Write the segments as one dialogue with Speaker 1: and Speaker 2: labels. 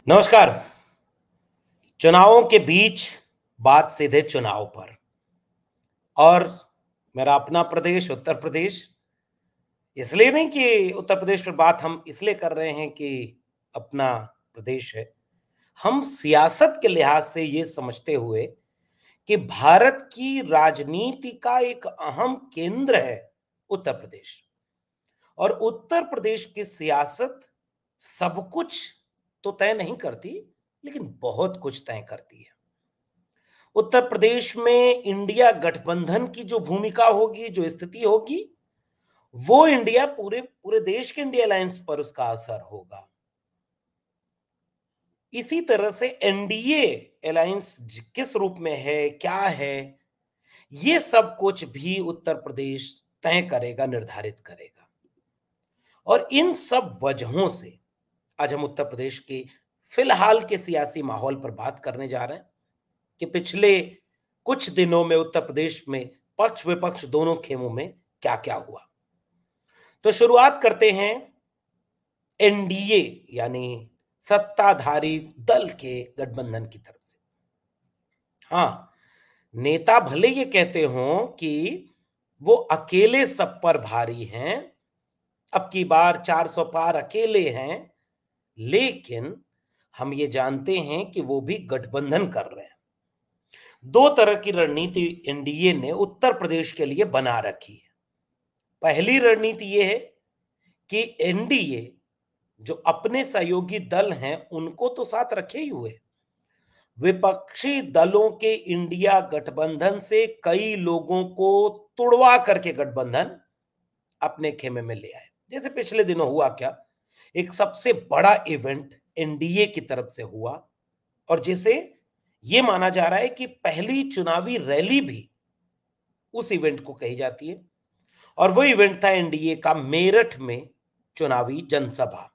Speaker 1: नमस्कार। चुनावों के बीच बात सीधे चुनाव पर। और मेरा अपना प्रदेश उत्तर प्रदेश, इसलिए नहीं कि उत्तर प्रदेश पर बात हम इसलिए कर रहे हैं कि अपना प्रदेश है। हम सियासत के लिहाज से ये समझते हुए कि भारत की राजनीति का एक अहम केंद्र है उत्तर प्रदेश। और उत्तर प्रदेश की सियासत सब कुछ तो तय नहीं करती, लेकिन बहुत कुछ तय करती है। उत्तर प्रदेश में इंडिया गठबंधन की जो भूमिका होगी, जो स्थिति होगी, वो इंडिया पूरे पूरे देश के इंडिया अलायंस पर उसका असर होगा। इसी तरह से एनडीए अलायंस किस रूप में है, क्या है, ये सब कुछ भी उत्तर प्रदेश तय करेगा, निर्धारित करेगा। और इन सब वजहों से आज हम उत्तर प्रदेश के फिलहाल के सियासी माहौल पर बात करने जा रहे हैं कि पिछले कुछ दिनों में उत्तर प्रदेश में पक्ष विपक्ष दोनों खेमों में क्या क्या हुआ। तो शुरुआत करते हैं एनडीए यानी सत्ताधारी दल के गठबंधन की तरफ से। हाँ, नेता भले ये कहते हों कि वो अकेले सब पर भारी हैं, अब की बार 400 पार अकेले हैं, लेकिन हम ये जानते हैं कि वो भी गठबंधन कर रहे हैं। दो तरह की रणनीति एनडीए ने उत्तर प्रदेश के लिए बना रखी है। पहली रणनीति यह है कि एनडीए जो अपने सहयोगी दल हैं उनको तो साथ रखे ही हुए, विपक्षी दलों के इंडिया गठबंधन से कई लोगों को तुड़वा करके गठबंधन अपने खेमे में ले आए। जैसे पिछले दिनों हुआ क्या, एक सबसे बड़ा इवेंट एनडीए की तरफ से हुआ और जिसे ये माना जा रहा है कि पहली चुनावी रैली भी उस इवेंट को कही जाती है। और वो इवेंट था एनडीए का मेरठ में चुनावी जनसभा।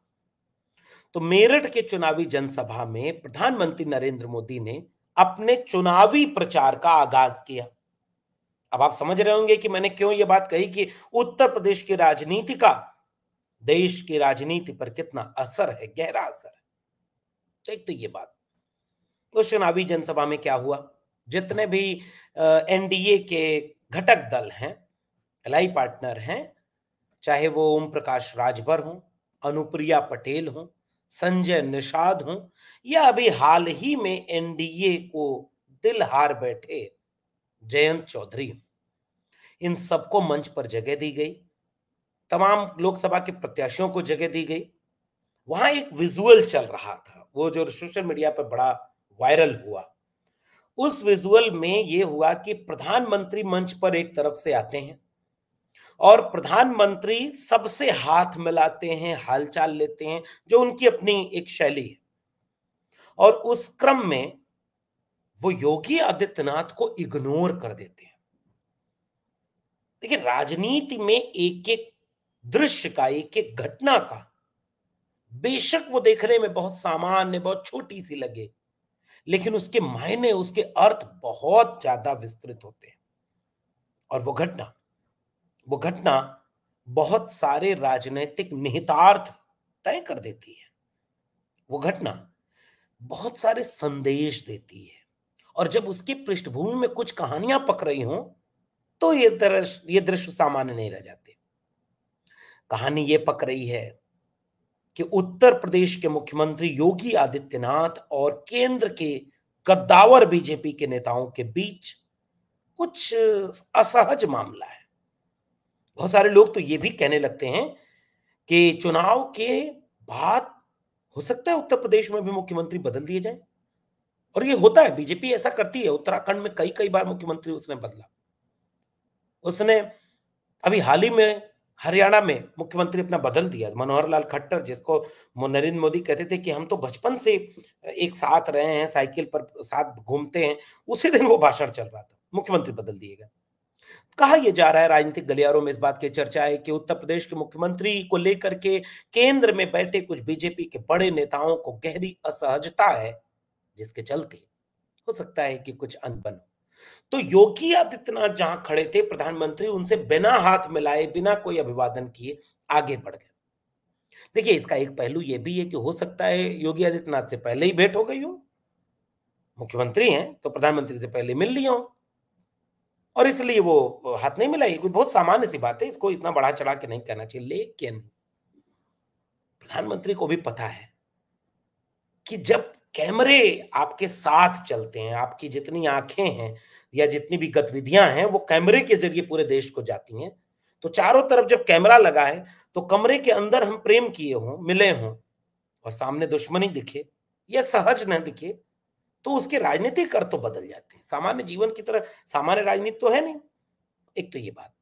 Speaker 1: तो मेरठ के चुनावी जनसभा में प्रधानमंत्री नरेंद्र मोदी ने अपने चुनावी प्रचार का आगाज किया। अब आप समझ रहे होंगे कि मैंने क्यों ये बात कही कि उत्तर प्रदेश की राजनीति का देश की राजनीति पर कितना असर है, गहरा असर है। एक तो ये बात। तो चुनावी जनसभा में क्या हुआ, जितने भी एनडीए के घटक दल हैं, एलाई पार्टनर हैं, चाहे वो ओम प्रकाश राजभर हों, अनुप्रिया पटेल हों, संजय निषाद हों, या अभी हाल ही में एनडीए को दिल हार बैठे जयंत चौधरी हों, इन सबको मंच पर जगह दी गई। तमाम लोकसभा के प्रत्याशियों को जगह दी गई। वहां एक विजुअल चल रहा था, वो जो सोशल मीडिया पर बड़ा वायरल हुआ। उस विजुअल में यह हुआ कि प्रधानमंत्री मंच पर एक तरफ से आते हैं और प्रधानमंत्री सबसे हाथ मिलाते हैं, हालचाल लेते हैं, जो उनकी अपनी एक शैली है। और उस क्रम में वो योगी आदित्यनाथ को इग्नोर कर देते हैं। देखिए, राजनीति में एक एक दृश्य का, एक एक घटना का, बेशक वो देखने में बहुत सामान्य, बहुत छोटी सी लगे, लेकिन उसके मायने, उसके अर्थ बहुत ज्यादा विस्तृत होते हैं। और वो घटना बहुत सारे राजनीतिक निहितार्थ तय कर देती है। वो घटना बहुत सारे संदेश देती है। और जब उसकी पृष्ठभूमि में कुछ कहानियां पक रही हों, तो ये दृश्य सामान्य नहीं रह जाते। कहानी ये पक रही है कि उत्तर प्रदेश के मुख्यमंत्री योगी आदित्यनाथ और केंद्र के कद्दावर बीजेपी के नेताओं के बीच कुछ असहज मामला है। बहुत सारे लोग तो ये भी कहने लगते हैं कि चुनाव के बाद हो सकता है उत्तर प्रदेश में भी मुख्यमंत्री बदल दिए जाएं। और ये होता है, बीजेपी ऐसा करती है। उत्तराखंड में कई कई बार मुख्यमंत्री उसने बदला। उसने अभी हाल ही में हरियाणा में मुख्यमंत्री अपना बदल दिया। मनोहर लाल खट्टर, जिसको नरेंद्र मोदी कहते थे कि हम तो बचपन से एक साथ रहे हैं, साइकिल पर साथ घूमते हैं, उसी दिन वो भाषण चल रहा था, मुख्यमंत्री बदल दिए गए। कहा यह जा रहा है, राजनीतिक गलियारों में इस बात की चर्चा है कि उत्तर प्रदेश के मुख्यमंत्री को लेकर के केंद्र में बैठे कुछ बीजेपी के बड़े नेताओं को गहरी असहजता है, जिसके चलते हो सकता है कि कुछ अनबन हो। तो योगी आदित्यनाथ जहां खड़े थे, प्रधानमंत्री उनसे बिना हाथ मिलाए, बिना कोई अभिवादन किए आगे बढ़ गए। देखिए, इसका एक पहलू ये भी है कि हो सकता है योगी आदित्यनाथ से पहले ही भेंट हो गई हो। मुख्यमंत्री हैं, तो प्रधानमंत्री से पहले मिल लिए हों और इसलिए वो हाथ नहीं मिलाई। कोई बहुत सामान्य सी बात है, इसको इतना बढ़ा-चढ़ा के नहीं कहना चाहिए। लेकिन प्रधानमंत्री को भी पता है कि जब कैमरे आपके साथ चलते हैं, आपकी जितनी आँखें हैं या जितनी भी गतिविधियाँ हैं, वो कैमरे के ज़रिए पूरे देश को जाती हैं। तो चारों तरफ जब कैमरा लगा है, तो कमरे के अंदर हम प्रेम किए हों, मिले हों और सामने दुश्मनी दिखे या सहज ना दिखे, तो उसके राजनीतिक अर्थ तो बदल जाते हैं। सामान्य जीवन की तरह सामान्य राजनीति तो है नहीं। एक तो ये बात।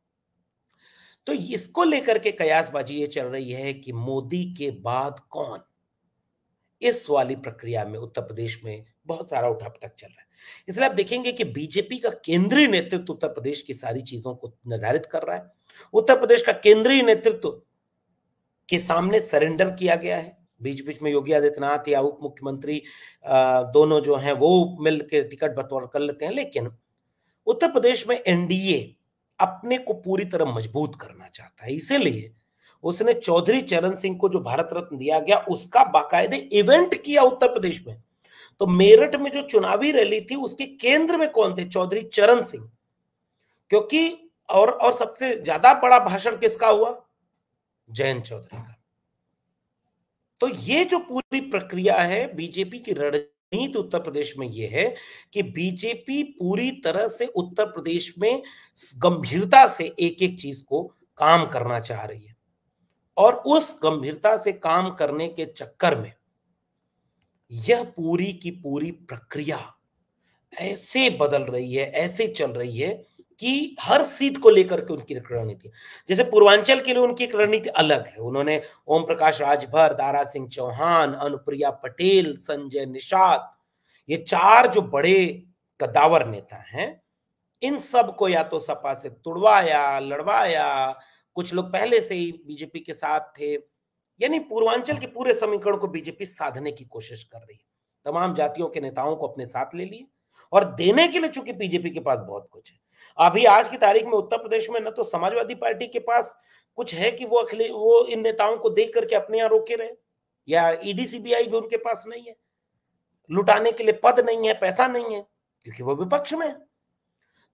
Speaker 1: तो इसको लेकर के कयासबाजी ये चल रही है कि मोदी के बाद कौन? इस वाली प्रक्रिया में उत्तर प्रदेश में बहुत सारा उठा-पटक चल रहा है। इसलिए आप देखेंगे कि बीजेपी का केंद्रीय नेतृत्व उत्तर प्रदेश की सारी चीज़ों को निर्धारित कर रहा है। उत्तर प्रदेश का केंद्रीय नेतृत्व के सामने सरेंडर किया गया है। बीच-बीच में योगी आदित्यनाथ या उप मुख्यमंत्री दोनों जो हैं वो मिल के टिकट बँटवारा कर लेते हैं। लेकिन उत्तर प्रदेश में एनडीए अपने को पूरी तरह मजबूत करना चाहता है। इसीलिए उसने चौधरी चरण सिंह को जो भारत रत्न दिया गया, उसका बाकायदे इवेंट किया उत्तर प्रदेश में। तो मेरठ में जो चुनावी रैली थी, उसके केंद्र में कौन थे? चौधरी चरण सिंह। क्योंकि और सबसे ज्यादा बड़ा भाषण किसका हुआ? जयंत चौधरी का। तो ये जो पूरी प्रक्रिया है, बीजेपी की रणनीति उत्तर प्रदेश में ये है कि बीजेपी पूरी तरह से उत्तर प्रदेश में गंभीरता से एक-एक चीज को काम करना चाह रही है और उस गंभीरता से काम करने के चक्कर में यह पूरी की पूरी प्रक्रिया ऐसे बदल रही है, ऐसे चल रही है कि हर सीट को लेकर के उनकी एक रणनीति। जैसे पूर्वांचल के लिए उनकी एक रणनीति अलग है। उन्होंने ओम प्रकाश राजभर, दारा सिंह चौहान, अनुप्रिया पटेल, संजय निषाद, ये 4 जो बड़े कद्दावर नेता हैं, इन सबको या तो सपा से तुड़वाया, लड़वाया, कुछ लोग पहले से ही बीजेपी के साथ थे। यानी पूर्वांचल के पूरे समीकरण को बीजेपी साधने की कोशिश कर रही है। तमाम जातियों के नेताओं को अपने साथ ले लिए और देने के लिए चूंकि बीजेपी के पास बहुत कुछ है। अभी आज की तारीख में उत्तर प्रदेश में न तो समाजवादी पार्टी के पास कुछ है कि वो इन नेताओं को देख करके अपने यहाँ रोके रहे या ईडी सीबीआई भी उनके पास नहीं है। लुटाने के लिए पद नहीं है, पैसा नहीं है, क्योंकि वो विपक्ष में है।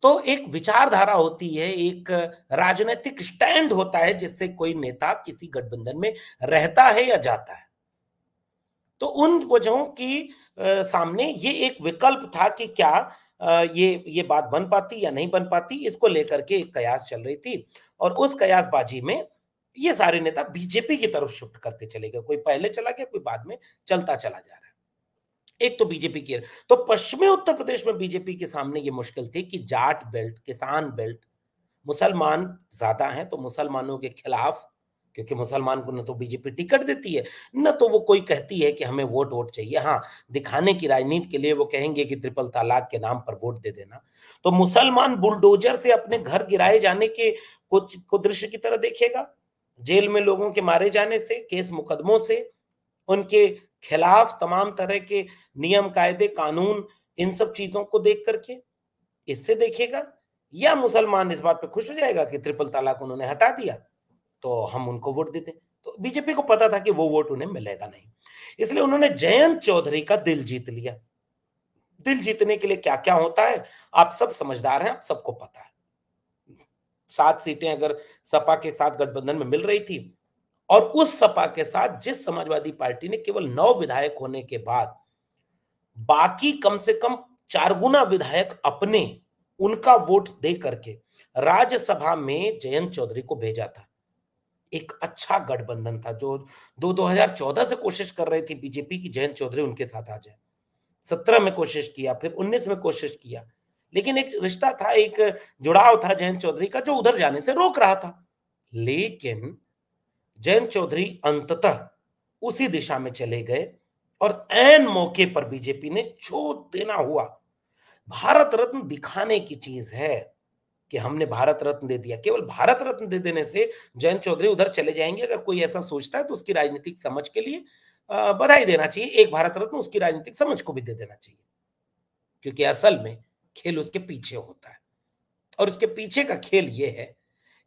Speaker 1: तो एक विचारधारा होती है, एक राजनीतिक स्टैंड होता है जिससे कोई नेता किसी गठबंधन में रहता है या जाता है। तो उन वजहों की सामने ये एक विकल्प था कि क्या ये बात बन पाती या नहीं बन पाती, इसको लेकर के एक कयास चल रही थी और उस कयासबाजी में ये सारे नेता बीजेपी की तरफ शिफ्ट करते चले गए। कोई पहले चला गया, कोई बाद में चलता चला जा रहा है। एक तो बीजेपी की तो पश्चिमी उत्तर प्रदेश में बीजेपी के सामने ये मुश्किल थी कि जाट बेल्ट, किसान बेल्ट, मुसलमान ज्यादा हैं तो मुसलमानों के खिलाफ, क्योंकि मुसलमान को न तो बीजेपी टिकट देती है, न तो वो कोई कहती है कि हमें वोट चाहिए। हाँ, दिखाने की राजनीति के लिए वो कहेंगे कि ट्रिपल तलाक के नाम पर वोट दे देना। तो मुसलमान बुलडोजर से अपने घर गिराए जाने के कुछ को दृश्य की तरह देखेगा, जेल में लोगों के मारे जाने से, केस मुकदमों से, उनके खिलाफ तमाम तरह के नियम, कायदे, कानून, इन सब चीजों को देख करके इससे देखेगा, या मुसलमान इस बात पे खुश हो जाएगा कि ट्रिपल तलाक उन्होंने हटा दिया तो हम उनको वोट देते। तो बीजेपी को पता था कि वो वोट उन्हें मिलेगा नहीं, इसलिए उन्होंने जयंत चौधरी का दिल जीत लिया। दिल जीतने के लिए क्या क्या होता है आप सब समझदार हैं, आप सबको पता है। 7 सीटें अगर सपा के साथ गठबंधन में मिल रही थी और उस सपा के साथ जिस समाजवादी पार्टी ने केवल 9 विधायक होने के बाद बाकी कम से कम 4 गुना विधायक अपने उनका वोट दे करके राज्यसभा में जयंत चौधरी को भेजा था। एक अच्छा गठबंधन था जो 2014 से कोशिश कर रही थी बीजेपी की जयंत चौधरी उनके साथ आ जाए। 17 में कोशिश किया, फिर 19 में कोशिश किया, लेकिन एक रिश्ता था, एक जुड़ाव था जयंत चौधरी का जो उधर जाने से रोक रहा था। लेकिन जयंत चौधरी अंततः उसी दिशा में चले गए और ऐन मौके पर बीजेपी ने जो देना हुआ, भारत रत्न दिखाने की चीज है कि हमने भारत रत्न दे दिया। केवल भारत रत्न दे देने से जयंत चौधरी उधर चले जाएंगे, अगर कोई ऐसा सोचता है तो उसकी राजनीतिक समझ के लिए बधाई देना चाहिए। एक भारत रत्न उसकी राजनीतिक समझ को भी दे देना चाहिए, क्योंकि असल में खेल उसके पीछे होता है और उसके पीछे का खेल यह है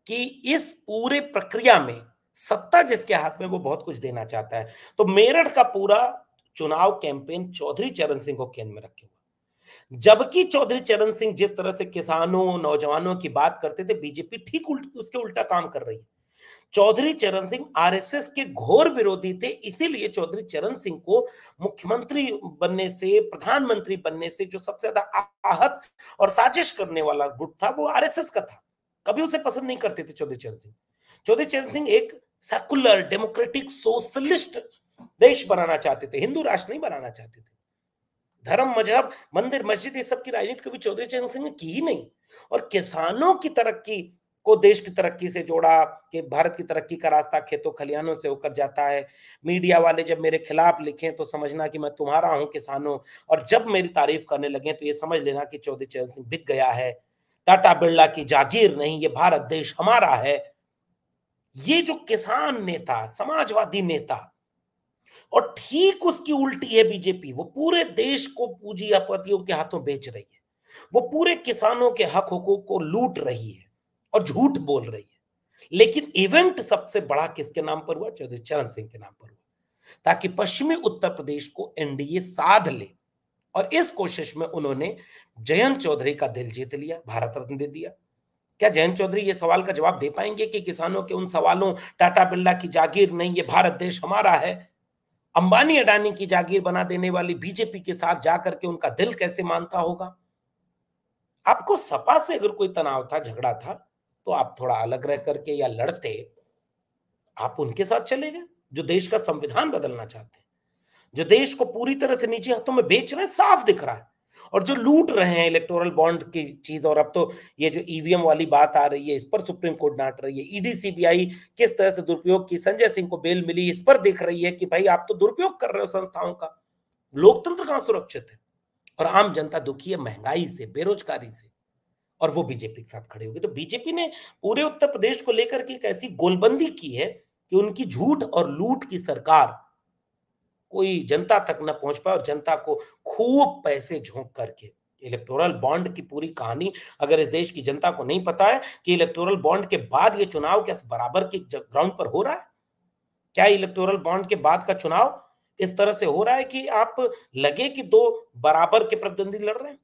Speaker 1: कि इस पूरे प्रक्रिया में सत्ता जिसके हाथ में वो बहुत कुछ देना चाहता है। तो मेरठ का पूरा चुनाव कैंपेन चौधरी चरण सिंह को केंद्र में रखे हुआ, जबकि चौधरी चरण सिंह जिस तरह से किसानों नौजवानों की बात करते थे, बीजेपी ठीक उसके उल्टा काम कर रही है। चौधरी चरण सिंह आरएसएस के घोर विरोधी थे, इसीलिए चौधरी चरण सिंह को मुख्यमंत्री बनने से, प्रधानमंत्री बनने से जो सबसे ज्यादा आहत और साजिश करने वाला गुट था वो आरएसएस का था। कभी उसे पसंद नहीं करते थे चौधरी चरण सिंह। चौधरी चरण सिंह एक सेकुलर डेमोक्रेटिक सोशलिस्ट देश बनाना चाहते थे, हिंदू राष्ट्र नहीं बनाना चाहते थे। धर्म, मजहब, मंदिर, मस्जिद, इस सब की राजनीति कभी चौधरी चरण सिंह ने की ही नहीं। और किसानों की तरक्की को देश की तरक्की से जोड़ा कि भारत की तरक्की का रास्ता खेतों खलिहानों से होकर जाता है। मीडिया वाले जब मेरे खिलाफ लिखें तो समझना कि मैं तुम्हारा हूं किसानों, और जब मेरी तारीफ करने लगे तो ये समझ लेना कि चौधरी चरण सिंह बिक गया है, टाटा बिरला की जागीर नहीं, ये भारत देश हमारा है। ये जो किसान नेता, समाजवादी नेता, और ठीक उसकी उल्टी है बीजेपी, वो पूरे देश को पूंजीपतियों के हाथों बेच रही है, वो पूरे किसानों के हक हुकूक को लूट रही है और झूठ बोल रही है। लेकिन इवेंट सबसे बड़ा किसके नाम पर हुआ? चौधरी चरण सिंह के नाम पर हुआ, ताकि पश्चिमी उत्तर प्रदेश को एनडीए साध ले। और इस कोशिश में उन्होंने जयंत चौधरी का दिल जीत लिया, भारत रत्न दे दिया। क्या जयंत चौधरी ये सवाल का जवाब दे पाएंगे कि किसानों के उन सवालों, टाटा बिरला की जागीर नहीं, ये भारत देश हमारा है, अंबानी अडानी की जागीर बना देने वाली बीजेपी के साथ जाकर के उनका दिल कैसे मानता होगा? आपको सपा से अगर कोई तनाव था, झगड़ा था, तो आप थोड़ा अलग रह करके या लड़ते, आप उनके साथ चले गए जो देश का संविधान बदलना चाहते हैं, जो देश को पूरी तरह से निजी हाथों में बेच रहे हैं, साफ दिख रहा है। और जो लूट रहे हैं इलेक्टोरल बॉन्ड की चीज, और अब तो ये जो ईवीएम वाली बात आ रही है, इस पर सुप्रीम कोर्ट डांट रही है। ईडी सीबीआई किस तरह से दुरुपयोग की, संजय सिंह को बेल मिली, इस पर देख रही है कि भाई आप तो दुरुपयोग कर रहे हो संस्थाओं का, लोकतंत्र कहां सुरक्षित है। और आम जनता दुखी है महंगाई से, बेरोजगारी से, और वो बीजेपी के साथ खड़े हो गए। तो बीजेपी ने पूरे उत्तर प्रदेश को लेकर के एक ऐसी गोलबंदी की है कि उनकी झूठ और लूट की सरकार कोई जनता तक न पहुंच पाए, और जनता को खूब पैसे झोंक करके इलेक्टोरल बॉन्ड की पूरी कहानी अगर इस देश की जनता को नहीं पता है कि इलेक्टोरल बॉन्ड के बाद ये चुनाव क्या बराबर के ग्राउंड पर हो रहा है? क्या इलेक्टोरल बॉन्ड के बाद का चुनाव इस तरह से हो रहा है कि आप लगे कि दो बराबर के प्रतिद्वंदी लड़ रहे हैं?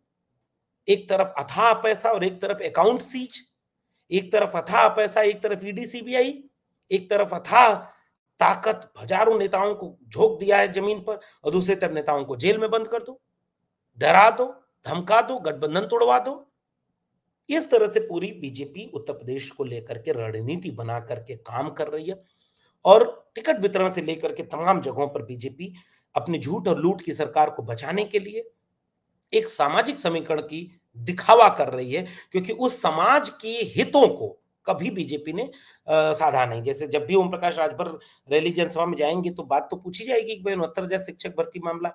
Speaker 1: एक तरफ अथाह पैसा और एक तरफ अकाउंट सीज, एक तरफ अथाह पैसा, एक तरफ ईडी सीबीआई, एक तरफ अथाह ताकत, हजारों नेताओं को झोंक दिया है जमीन पर, और दूसरी तरफ नेताओं को जेल में बंद कर दो, डरा दो, धमका दो, गठबंधन तोड़वा दो। इस तरह से पूरी बीजेपी उत्तर प्रदेश को लेकर के रणनीति बना करके काम कर रही है, और टिकट वितरण से लेकर के तमाम जगहों पर बीजेपी अपनी झूठ और लूट की सरकार को बचाने के लिए एक सामाजिक समीकरण की दिखावा कर रही है, क्योंकि उस समाज के हितों को कभी बीजेपी ने साधा नहीं। जैसे जब भी ओम प्रकाश राजभर रैली जनसभा में जाएंगे तो बात तो पूछी जाएगी कि भाई 69,000 शिक्षक भर्ती मामला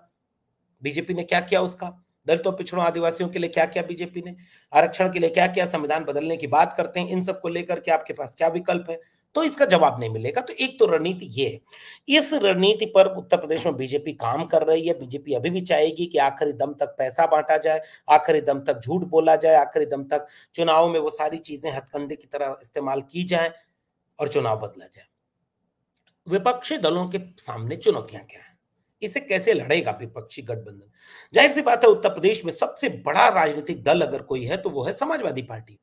Speaker 1: बीजेपी ने क्या किया, उसका दलितों, पिछड़ों, आदिवासियों के लिए क्या किया बीजेपी ने, आरक्षण के लिए क्या किया, संविधान बदलने की बात करते हैं, इन सब को लेकर के आपके पास क्या विकल्प है? तो इसका जवाब नहीं मिलेगा। तो एक तो रणनीति ये है, इस रणनीति पर उत्तर प्रदेश में बीजेपी काम कर रही है। बीजेपी अभी भी चाहेगी कि आखिरी दम तक पैसा बांटा जाए, आखिरी दम तक झूठ बोला जाए, आखिरी दम तक चुनाव में वो सारी चीजें हथकंडे की तरह इस्तेमाल की जाए और चुनाव बदला जाए। विपक्षी दलों के सामने चुनौतियां क्या है, इसे कैसे लड़ेगा विपक्षी गठबंधन? जाहिर सी बात है, उत्तर प्रदेश में सबसे बड़ा राजनीतिक दल अगर कोई है तो वो है समाजवादी पार्टी।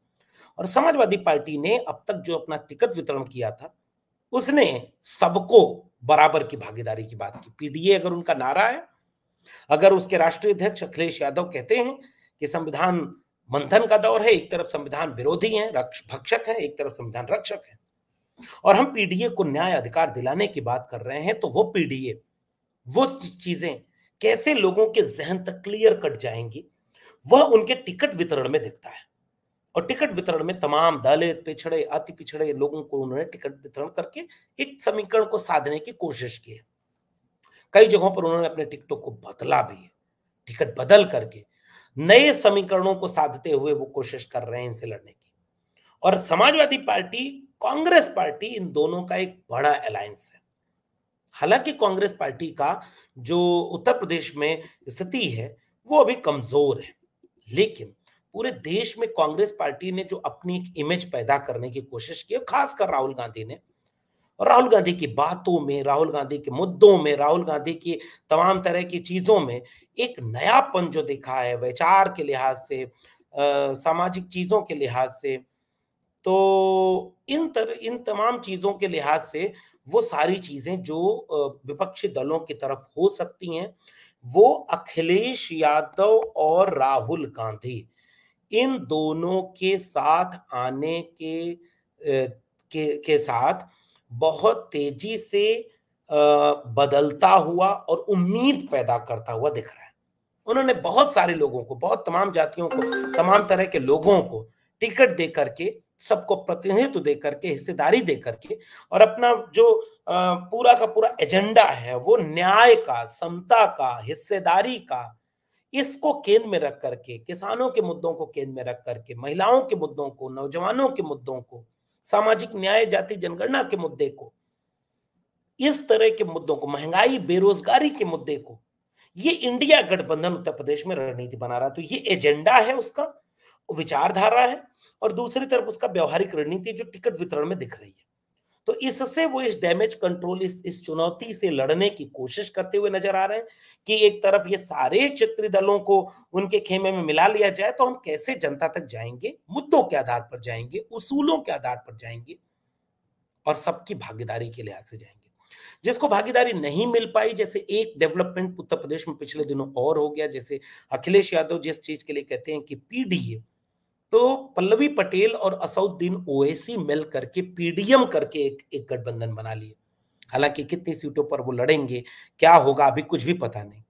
Speaker 1: और समाजवादी पार्टी ने अब तक जो अपना टिकट वितरण किया था, उसने सबको बराबर की भागीदारी की बात की। पीडीए अगर उनका नारा है, अगर उसके राष्ट्रीय अध्यक्ष अखिलेश यादव कहते हैं कि संविधान मंथन का दौर है, एक तरफ संविधान विरोधी हैं, भक्षक हैं, एक तरफ संविधान रक्षक हैं, और हम पीडीए को न्याय अधिकार दिलाने की बात कर रहे हैं, तो वो पीडीए, वो चीजें कैसे लोगों के जहन तक क्लियर कट जाएंगी, वह उनके टिकट वितरण में दिखता है। और टिकट वितरण में तमाम दलित, पिछड़े, अति पिछड़े लोगों को उन्होंने टिकट वितरण करके एक समीकरण को साधने की कोशिश की है। कई जगहों पर उन्होंने अपने टिकटों को बदला भी है, टिकट बदल करके नए समीकरणों को साधते हुए वो कोशिश कर रहे हैं इनसे लड़ने की। और समाजवादी पार्टी, कांग्रेस पार्टी, इन दोनों का एक बड़ा अलायंस है। हालांकि कांग्रेस पार्टी का जो उत्तर प्रदेश में स्थिति है वो अभी कमजोर है, लेकिन पूरे देश में कांग्रेस पार्टी ने जो अपनी एक इमेज पैदा करने की कोशिश की, खासकर राहुल गांधी ने, और राहुल गांधी की बातों में, राहुल गांधी के मुद्दों में, राहुल गांधी की तमाम तरह की चीज़ों में एक नयापन जो दिखा है विचार के लिहाज से, सामाजिक चीज़ों के लिहाज से, तो इन तमाम चीज़ों के लिहाज से वो सारी चीज़ें जो विपक्षी दलों की तरफ हो सकती हैं, वो अखिलेश यादव और राहुल गांधी इन दोनों के साथ आने के साथ बहुत तेजी से बदलता हुआ और उम्मीद पैदा करता हुआ दिख रहा है। उन्होंने बहुत सारे लोगों को, बहुत तमाम जातियों को, तमाम तरह के लोगों को टिकट दे करके, सबको प्रतिनिधित्व दे करके, हिस्सेदारी दे करके और अपना जो पूरा का पूरा एजेंडा है वो न्याय का, समता का, हिस्सेदारी का, इसको केंद्र में रख करके, किसानों के मुद्दों को केंद्र में रख करके, महिलाओं के मुद्दों को, नौजवानों के मुद्दों को, सामाजिक न्याय, जाति जनगणना के मुद्दे को, इस तरह के मुद्दों को, महंगाई, बेरोजगारी के मुद्दे को, ये इंडिया गठबंधन उत्तर प्रदेश में रणनीति बना रहा है। तो ये एजेंडा है उसका, विचारधारा है और दूसरी तरफ उसका व्यवहारिक रणनीति जो टिकट वितरण में दिख रही है। तो इससे वो इस डैमेज कंट्रोल, इस चुनौती से लड़ने की कोशिश करते हुए नजर आ रहे हैं कि एक तरफ ये सारे क्षेत्रीय दलों को उनके खेमे में मिला लिया जाए तो हम कैसे जनता तक जाएंगे, मुद्दों के आधार पर जाएंगे, उसूलों के आधार पर जाएंगे और सबकी भागीदारी के लिहाज से जाएंगे। जिसको भागीदारी नहीं मिल पाई, जैसे एक डेवलपमेंट उत्तर प्रदेश में पिछले दिनों और हो गया, जैसे अखिलेश यादव जिस चीज के लिए कहते हैं कि पीडीए, तो पल्लवी पटेल और असदुद्दीन ओवैसी मिल करके पीडीएम करके एक गठबंधन बना लिए। हालांकि कितनी सीटों पर वो लड़ेंगे, क्या होगा, अभी कुछ भी पता नहीं।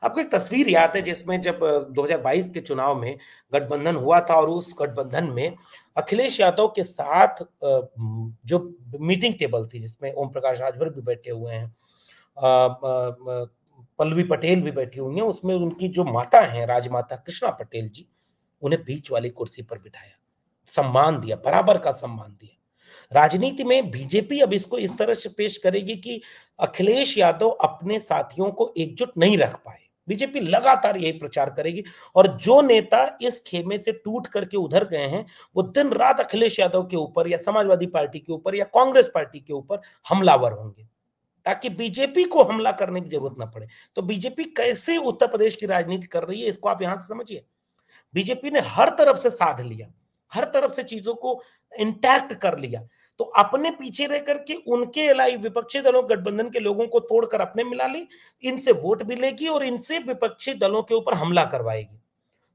Speaker 1: आपको एक तस्वीर याद है जिसमें जब 2022 के चुनाव में गठबंधन हुआ था और उस गठबंधन में अखिलेश यादव के साथ जो मीटिंग टेबल थी जिसमें ओम प्रकाश राजभर भी बैठे हुए हैं, पल्लवी पटेल भी बैठी हुई हैं, उसमें उनकी जो माता हैं, राजमाता कृष्णा पटेल जी, उन्हें बीच वाली कुर्सी पर बिठाया, सम्मान दिया, बराबर का सम्मान दिया। राजनीति में बीजेपी अब इसको इस तरह से पेश करेगी कि अखिलेश यादव अपने साथियों को एकजुट नहीं रख पाए। बीजेपी लगातार यही प्रचार करेगी और जो नेता इस खेमे से टूट करके उधर गए हैं वो दिन रात अखिलेश यादव के ऊपर या समाजवादी पार्टी के ऊपर या कांग्रेस पार्टी के ऊपर हमलावर होंगे ताकि बीजेपी को हमला करने की जरूरत ना पड़े। तो बीजेपी कैसे उत्तर प्रदेश की राजनीति कर रही है इसको आप यहां से समझिए। बीजेपी ने हर तरफ से साध लिया, हर तरफ से चीजों को इंटैक्ट कर लिया, तो अपने पीछे रह करके उनके अलावा विपक्षी दलों गठबंधन के लोगों को तोड़कर अपने मिला ली, इनसे वोट भी लेगी और इनसे विपक्षी दलों के ऊपर हमला करवाएगी।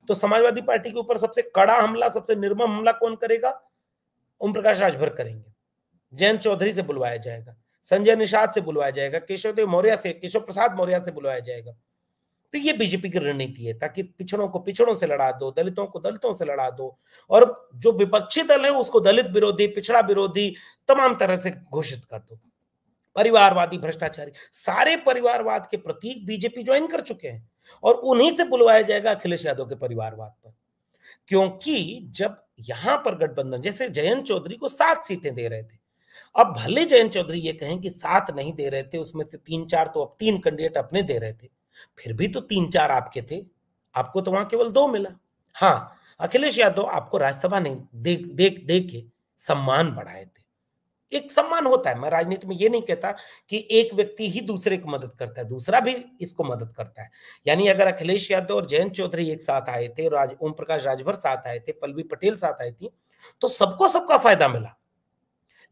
Speaker 1: तो समाजवादी पार्टी के ऊपर सबसे कड़ा हमला, सबसे निर्मम हमला कौन करेगा? ओम प्रकाश राजभर करेंगे, जयंत चौधरी से बुलवाया जाएगा, संजय निषाद से बुलवाया जाएगा, केशव प्रसाद मौर्य से बुलवाया जाएगा। तो ये बीजेपी की रणनीति है ताकि पिछड़ों को पिछड़ों से लड़ा दो, दलितों को दलितों से लड़ा दो और जो विपक्षी दल है उसको दलित विरोधी, पिछड़ा विरोधी तमाम तरह से घोषित कर दो। परिवारवादी, भ्रष्टाचारी, सारे परिवारवाद के प्रतीक बीजेपी ज्वाइन कर चुके हैं और उन्हीं से बुलवाया जाएगा अखिलेश यादव के परिवारवाद पर। क्योंकि जब यहां पर गठबंधन, जैसे जयंत चौधरी को 7 सीटें दे रहे थे, अब भले जयंत चौधरी ये कहें कि 7 नहीं दे रहे थे, उसमें से 3-4 तो अब 3 कैंडिडेट अपने दे रहे थे, फिर भी तो 3-4 आपके थे, आपको तो वहां केवल 2 मिला। हाँ, अखिलेश यादव आपको राज्यसभा नहीं दे के सम्मान बढ़ाए थे। एक सम्मान होता है, मैं राजनीति में ये नहीं कहता कि एक व्यक्ति ही दूसरे को मदद करता है, दूसरा भी इसको मदद करता है। यानी अगर अखिलेश यादव और जयंत चौधरी एक साथ आए थे, ओम प्रकाश राजभर साथ आए थे, पल्लवी पटेल साथ आई थी, तो सबको सबका फायदा मिला।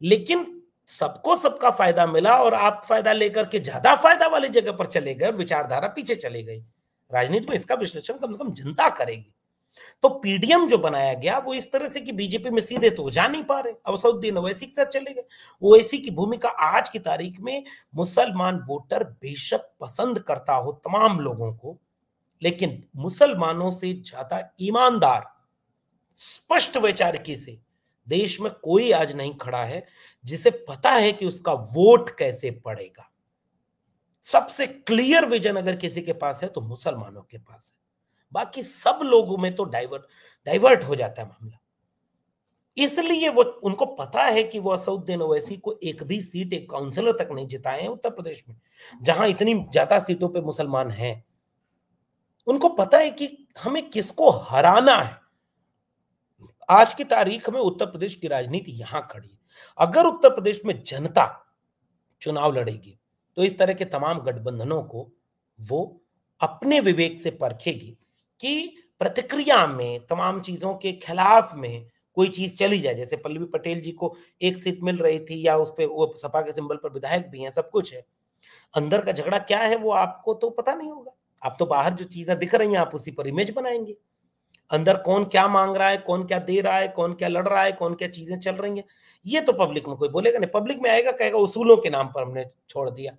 Speaker 1: लेकिन सबको सबका फायदा मिला और आप फायदा लेकर के ज्यादा फायदा वाली जगह पर चले गए और विचारधारा पीछे चली गई। राजनीति में इसका विश्लेषण कम से कम जनता करेगी। तो पीडीएम जो बनाया गया वो इस तरह से कि बीजेपी में सीधे तो जा नहीं पा रहे, अब असदुद्दीन ओवैसी के साथ चले गए। ओवैसी की भूमिका आज की तारीख में मुसलमान वोटर बेशक पसंद करता हो तमाम लोगों को, लेकिन मुसलमानों से ज्यादा ईमानदार, स्पष्ट वैचारिकी से देश में कोई आज नहीं खड़ा है जिसे पता है कि उसका वोट कैसे पड़ेगा। सबसे क्लियर विजन अगर किसी के पास है तो मुसलमानों के पास है, बाकी सब लोगों में तो डाइवर्ट हो जाता है मामला। इसलिए वो, उनको पता है कि वो असदुद्दीन ओवैसी को एक भी सीट, एक काउंसलर तक नहीं जिताए हैं उत्तर प्रदेश में, जहां इतनी ज्यादा सीटों पे मुसलमान हैं। उनको पता है कि हमें किसको हराना है। आज की तारीख में उत्तर प्रदेश की राजनीति यहां खड़ी है। अगर उत्तर प्रदेश में जनता चुनाव लड़ेगी, तो इस तरह के तमाम गठबंधनों को वो अपने विवेक से परखेगी कि प्रतिक्रिया में तमाम चीज़ों के खिलाफ में कोई चीज़ चली जाए। जैसे पल्लवी पटेल जी को 1 सीट मिल रही थी या उस पे वो सपा के सिंबल पर विधायक भी हैं, सब कुछ है। अंदर का झगड़ा क्या है वो आपको तो पता नहीं होगा। आप तो बाहर जो चीज़ें दिख रही हैं आप उसी पर इमेज बनाएँगे। अंदर कौन क्या माँग रहा है, कौन क्या दे रहा है, कौन क्या लड़ रहा है, कौन क्या चीज़ें चल रही हैं, ये तो पब्लिक में कोई बोलेगा नहीं। पब्लिक में आएगा कहेगा उसूलों के नाम पर हमने छोड़ दिया।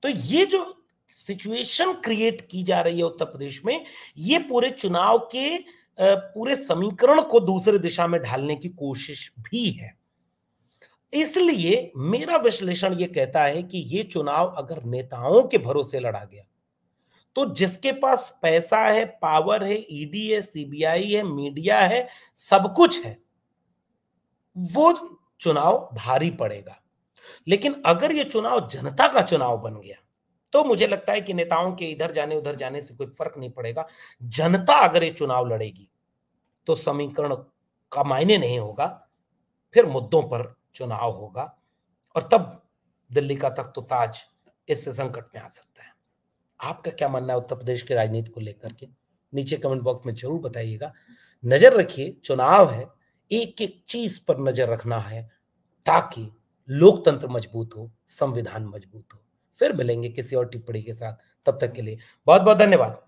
Speaker 1: तो ये जो सिचुएशन क्रिएट की जा रही है उत्तर प्रदेश में, ये पूरे चुनाव के पूरे समीकरण को दूसरे दिशा में ढालने की कोशिश भी है। इसलिए मेरा विश्लेषण ये कहता है कि ये चुनाव अगर नेताओं के भरोसे लड़ा गया, तो जिसके पास पैसा है, पावर है, ईडी है, सीबीआई है, मीडिया है, सब कुछ है, वो चुनाव भारी पड़ेगा। लेकिन अगर ये चुनाव जनता का चुनाव बन गया, तो मुझे लगता है कि नेताओं के इधर जाने, उधर जाने से कोई फ़र्क नहीं पड़ेगा। जनता अगर ये चुनाव लड़ेगी, तो समीकरण का मायने नहीं होगा, फिर मुद्दों पर चुनाव होगा और तब दिल्ली का तख्त-ओ-ताज इससे संकट में आ सकता है। आपका क्या मानना है उत्तर प्रदेश की राजनीति को लेकर के? नीचे कमेंट बॉक्स में ज़रूर बताइएगा। नज़र रखिए, चुनाव है, एक-एक चीज़ पर नज़र रखना है, ताकि लोकतंत्र मजबूत हो, संविधान मजबूत हो। फिर मिलेंगे किसी और टिप्पणी के साथ, तब तक के लिए बहुत-बहुत धन्यवाद।